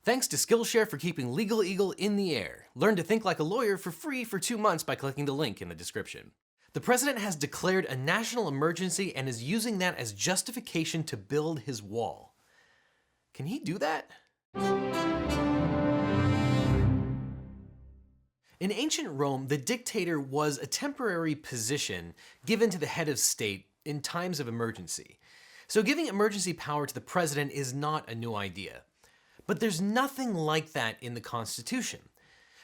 Thanks to Skillshare for keeping Legaleagle in the air. Learn to think like a lawyer for free for 2 months by clicking the link in the description. The president has declared a national emergency and is using that as justification to build his wall. Can he do that? In ancient Rome, the dictator was a temporary position given to the head of state in times of emergency. So giving emergency power to the president is not a new idea. But there's nothing like that in the Constitution.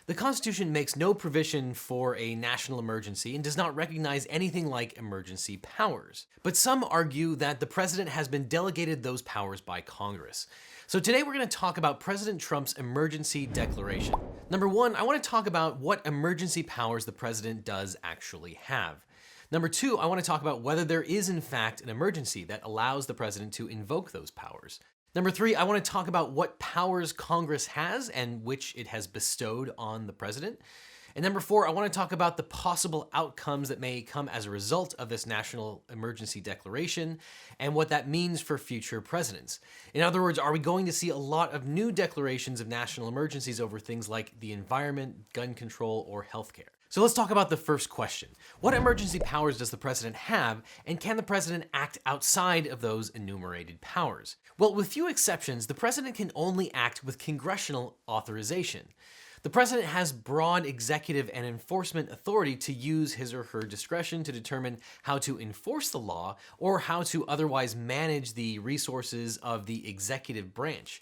The Constitution makes no provision for a national emergency and does not recognize anything like emergency powers. But some argue that the president has been delegated those powers by Congress. So today we're going to talk about President Trump's emergency declaration. Number one, I want to talk about what emergency powers the president does actually have. Number two, I want to talk about whether there is in fact an emergency that allows the president to invoke those powers. Number three, I want to talk about what powers Congress has and which it has bestowed on the president. And number four, I want to talk about the possible outcomes that may come as a result of this national emergency declaration and what that means for future presidents. In other words, are we going to see a lot of new declarations of national emergencies over things like the environment, gun control, or healthcare? So let's talk about the first question. What emergency powers does the president have, and can the president act outside of those enumerated powers? Well, with few exceptions, the president can only act with congressional authorization. The president has broad executive and enforcement authority to use his or her discretion to determine how to enforce the law or how to otherwise manage the resources of the executive branch.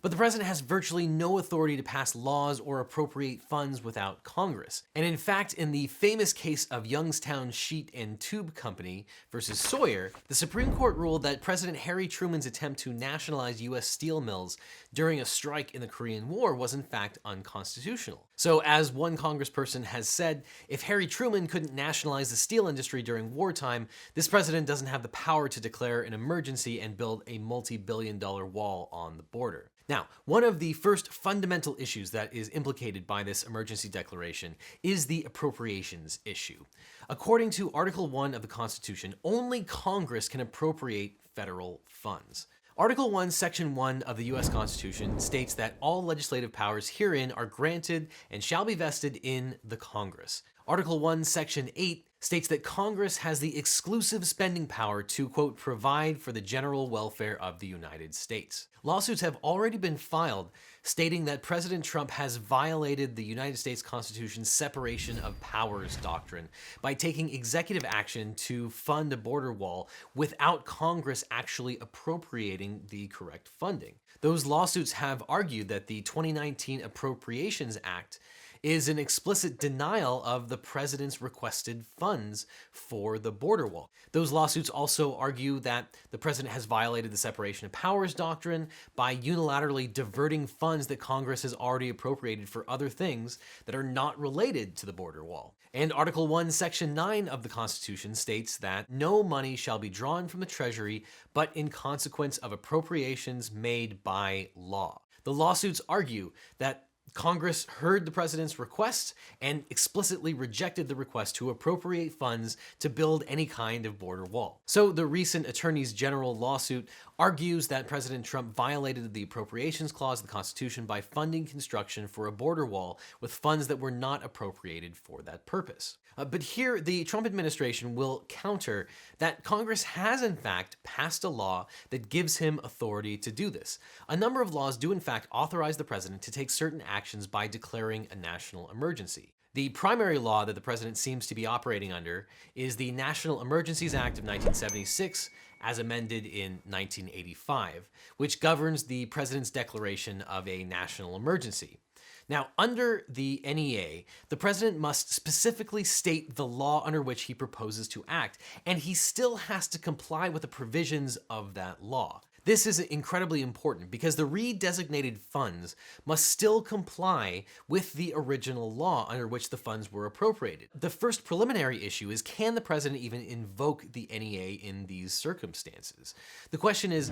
But the president has virtually no authority to pass laws or appropriate funds without Congress. And in fact, in the famous case of Youngstown Sheet and Tube Company versus Sawyer, the Supreme Court ruled that President Harry Truman's attempt to nationalize U.S. steel mills during a strike in the Korean War was in fact unconstitutional. So as one congressperson has said, if Harry Truman couldn't nationalize the steel industry during wartime, this president doesn't have the power to declare an emergency and build a multi-billion-dollar wall on the border. Now, one of the first fundamental issues that is implicated by this emergency declaration is the appropriations issue. According to Article 1 of the Constitution, only Congress can appropriate federal funds. Article 1, Section 1 of the U.S. Constitution states that all legislative powers herein are granted and shall be vested in the Congress. Article 1, Section 8 states that Congress has the exclusive spending power to, quote, provide for the general welfare of the United States. Lawsuits have already been filed stating that President Trump has violated the United States Constitution's separation of powers doctrine by taking executive action to fund a border wall without Congress actually appropriating the correct funding. Those lawsuits have argued that the 2019 Appropriations Act is an explicit denial of the president's requested funds for the border wall. Those lawsuits also argue that the president has violated the separation of powers doctrine by unilaterally diverting funds that Congress has already appropriated for other things that are not related to the border wall. And Article 1, Section 9 of the Constitution states that no money shall be drawn from the Treasury but in consequence of appropriations made by law. The lawsuits argue that Congress heard the president's request and explicitly rejected the request to appropriate funds to build any kind of border wall. So the recent Attorney General lawsuit argues that President Trump violated the Appropriations Clause of the Constitution by funding construction for a border wall with funds that were not appropriated for that purpose. But here, the Trump administration will counter that Congress has in fact passed a law that gives him authority to do this. A number of laws do in fact authorize the president to take certain actions by declaring a national emergency. The primary law that the president seems to be operating under is the National Emergencies Act of 1976, as amended in 1985, which governs the president's declaration of a national emergency. Now, under the NEA, the president must specifically state the law under which he proposes to act, and he still has to comply with the provisions of that law. This is incredibly important because the redesignated funds must still comply with the original law under which the funds were appropriated. The first preliminary issue is, can the president even invoke the NEA in these circumstances? The question is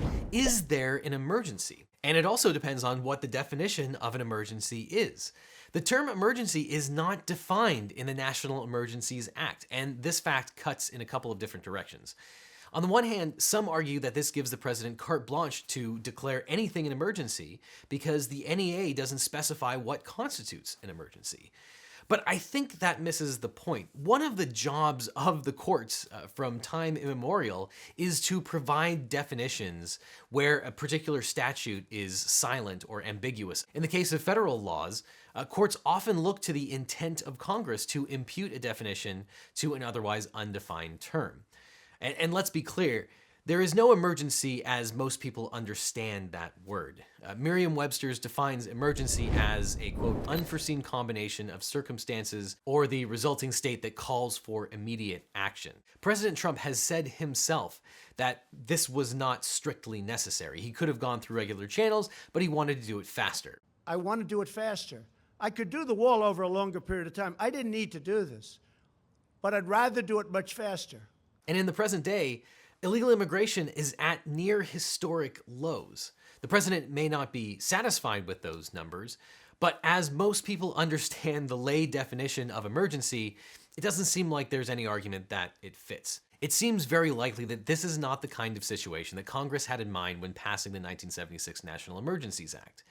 there an emergency? And it also depends on what the definition of an emergency is. The term emergency is not defined in the National Emergencies Act, and this fact cuts in a couple of different directions. On the one hand, some argue that this gives the president carte blanche to declare anything an emergency because the NEA doesn't specify what constitutes an emergency. But I think that misses the point. One of the jobs of the courts from time immemorial is to provide definitions where a particular statute is silent or ambiguous. In the case of federal laws, courts often look to the intent of Congress to impute a definition to an otherwise undefined term. And let's be clear, there is no emergency as most people understand that word. Merriam-Webster's defines emergency as a, quote, unforeseen combination of circumstances or the resulting state that calls for immediate action. President Trump has said himself that this was not strictly necessary. He could have gone through regular channels, but he wanted to do it faster. I want to do it faster. I could do the wall over a longer period of time. I didn't need to do this, but I'd rather do it much faster. And in the present day, illegal immigration is at near historic lows. The president may not be satisfied with those numbers, but as most people understand the lay definition of emergency, it doesn't seem like there's any argument that it fits. It seems very likely that this is not the kind of situation that Congress had in mind when passing the 1976 National Emergencies Act.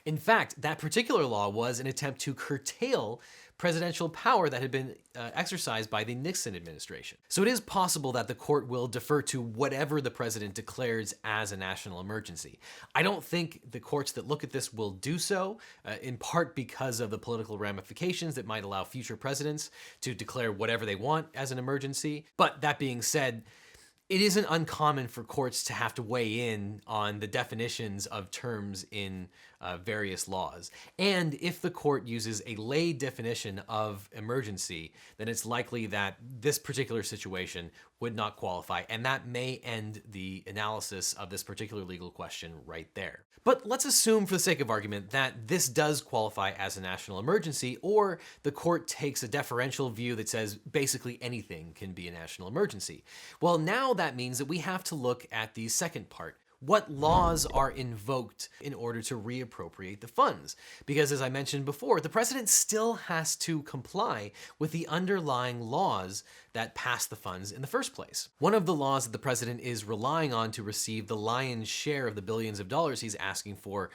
In fact, that particular law was an attempt to curtail presidential power that had been exercised by the Nixon administration. So it is possible that the court will defer to whatever the president declares as a national emergency. I don't think the courts that look at this will do so, in part because of the political ramifications that might allow future presidents to declare whatever they want as an emergency. But that being said, it isn't uncommon for courts to have to weigh in on the definitions of terms in various laws. And if the court uses a lay definition of emergency, then it's likely that this particular situation would not qualify, and that may end the analysis of this particular legal question right there. But let's assume, for the sake of argument, that this does qualify as a national emergency, or the court takes a deferential view that says basically anything can be a national emergency. Well, now that means that we have to look at the second part. What laws are invoked in order to reappropriate the funds? Because as I mentioned before, the president still has to comply with the underlying laws that pass the funds in the first place. One of the laws that the president is relying on to receive the lion's share of the billions of dollars he's asking for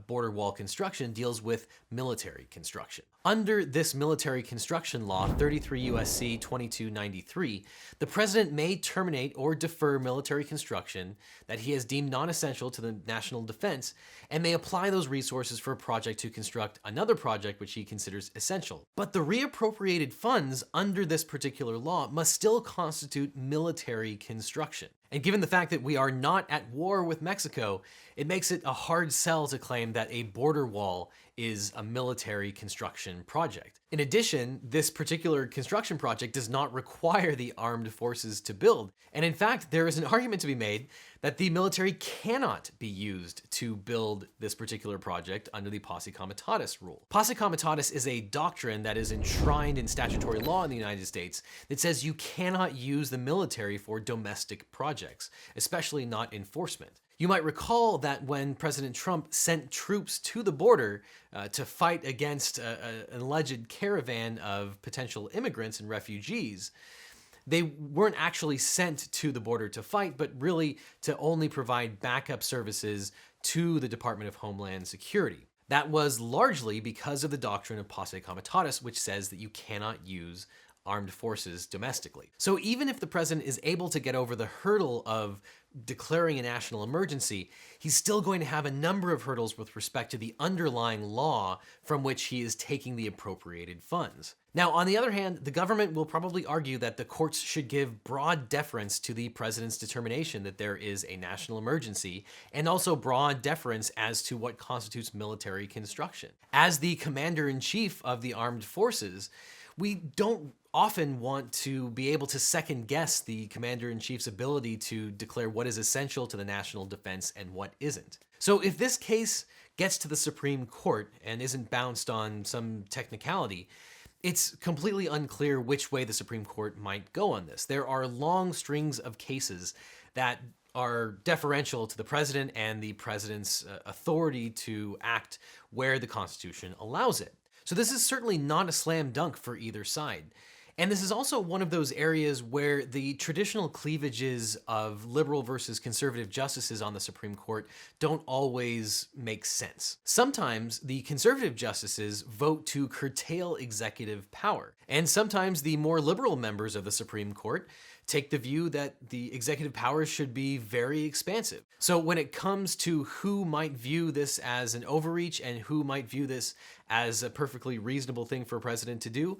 border wall construction deals with military construction. Under this military construction law, 33 U.S.C. 2293, the president may terminate or defer military construction that he has deemed non-essential to the national defense and may apply those resources for a project to construct another project which he considers essential. But the reappropriated funds under this particular law must still constitute military construction. And given the fact that we are not at war with Mexico, it makes it a hard sell to claim that a border wall is a military construction project. In addition, this particular construction project does not require the armed forces to build. And in fact, there is an argument to be made that the military cannot be used to build this particular project under the posse comitatus rule. Posse comitatus is a doctrine that is enshrined in statutory law in the United States that says you cannot use the military for domestic projects, especially not enforcement. You might recall that when President Trump sent troops to the border to fight against an alleged caravan of potential immigrants and refugees, they weren't actually sent to the border to fight, but really to only provide backup services to the Department of Homeland Security. That was largely because of the doctrine of posse comitatus, which says that you cannot use armed forces domestically. So even if the president is able to get over the hurdle of declaring a national emergency, he's still going to have a number of hurdles with respect to the underlying law from which he is taking the appropriated funds. Now, on the other hand, the government will probably argue that the courts should give broad deference to the president's determination that there is a national emergency, and also broad deference as to what constitutes military construction. As the commander-in-chief of the armed forces, we don't often want to be able to second guess the commander-in-chief's ability to declare what is essential to the national defense and what isn't. So if this case gets to the Supreme Court and isn't bounced on some technicality, it's completely unclear which way the Supreme Court might go on this. There are long strings of cases that are deferential to the president and the president's authority to act where the Constitution allows it. So this is certainly not a slam dunk for either side. And this is also one of those areas where the traditional cleavages of liberal versus conservative justices on the Supreme Court don't always make sense. Sometimes the conservative justices vote to curtail executive power, and sometimes the more liberal members of the Supreme Court take the view that the executive powers should be very expansive. So when it comes to who might view this as an overreach and who might view this as a perfectly reasonable thing for a president to do,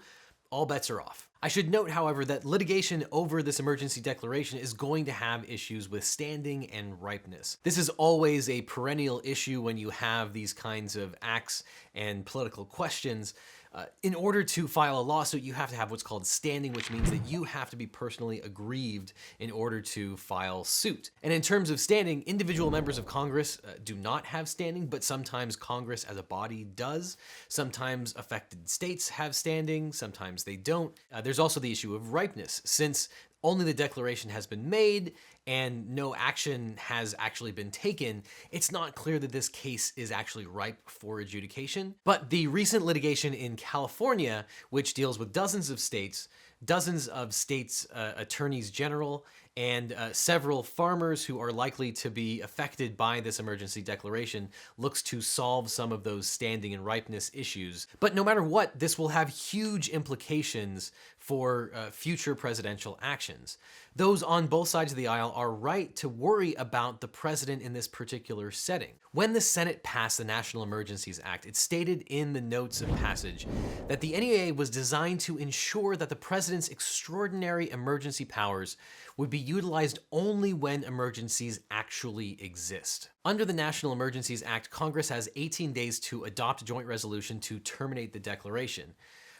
all bets are off. I should note, however, that litigation over this emergency declaration is going to have issues with standing and ripeness. This is always a perennial issue when you have these kinds of acts and political questions. In order to file a lawsuit, you have to have what's called standing, which means that you have to be personally aggrieved in order to file suit. And in terms of standing, individual members of Congress do not have standing, but sometimes Congress as a body does. Sometimes affected states have standing, sometimes they don't. There's also the issue of ripeness. Since only the declaration has been made and no action has actually been taken, it's not clear that this case is actually ripe for adjudication. But the recent litigation in California, which deals with dozens of states attorneys general, and several farmers who are likely to be affected by this emergency declaration, looks to solve some of those standing and ripeness issues. But no matter what, this will have huge implications for future presidential actions. Those on both sides of the aisle are right to worry about the president in this particular setting. When the Senate passed the National Emergencies Act, it stated in the notes of passage that the NEA was designed to ensure that the president's extraordinary emergency powers would be utilized only when emergencies actually exist. Under the National Emergencies Act, Congress has 18 days to adopt a joint resolution to terminate the declaration.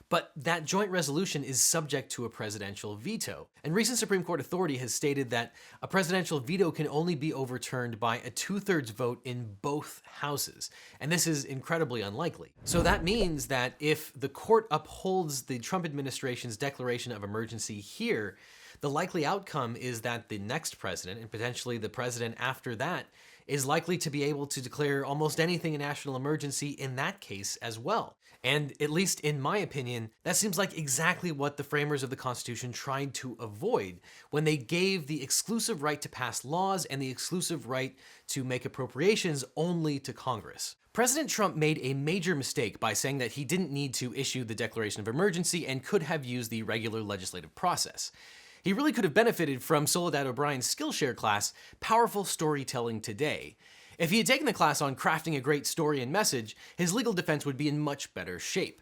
But that joint resolution is subject to a presidential veto. And recent Supreme Court authority has stated that a presidential veto can only be overturned by a 2/3 vote in both houses. And this is incredibly unlikely. So that means that if the court upholds the Trump administration's declaration of emergency here, the likely outcome is that the next president, and potentially the president after that, is likely to be able to declare almost anything a national emergency in that case as well. And at least in my opinion, that seems like exactly what the framers of the Constitution tried to avoid when they gave the exclusive right to pass laws and the exclusive right to make appropriations only to Congress. President Trump made a major mistake by saying that he didn't need to issue the declaration of emergency and could have used the regular legislative process. He really could have benefited from Soledad O'Brien's Skillshare class, Powerful Storytelling Today. If he had taken the class on crafting a great story and message, his legal defense would be in much better shape.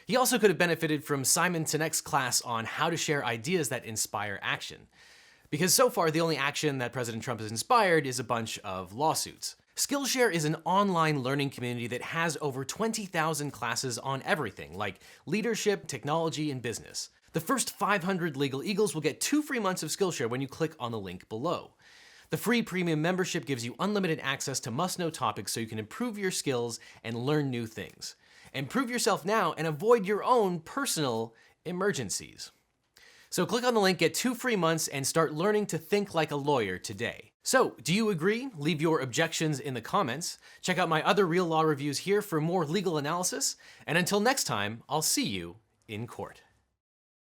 He also could have benefited from Simon Sinek's class on how to share ideas that inspire action. Because so far, the only action that President Trump has inspired is a bunch of lawsuits. Skillshare is an online learning community that has over 20,000 classes on everything, like leadership, technology, and business. The first 500 Legal Eagles will get 2 free months of Skillshare when you click on the link below. The free premium membership gives you unlimited access to must-know topics so you can improve your skills and learn new things. Improve yourself now and avoid your own personal emergencies. So click on the link, get 2 free months, and start learning to think like a lawyer today. So, do you agree? Leave your objections in the comments. Check out my other real law reviews here for more legal analysis. And until next time, I'll see you in court.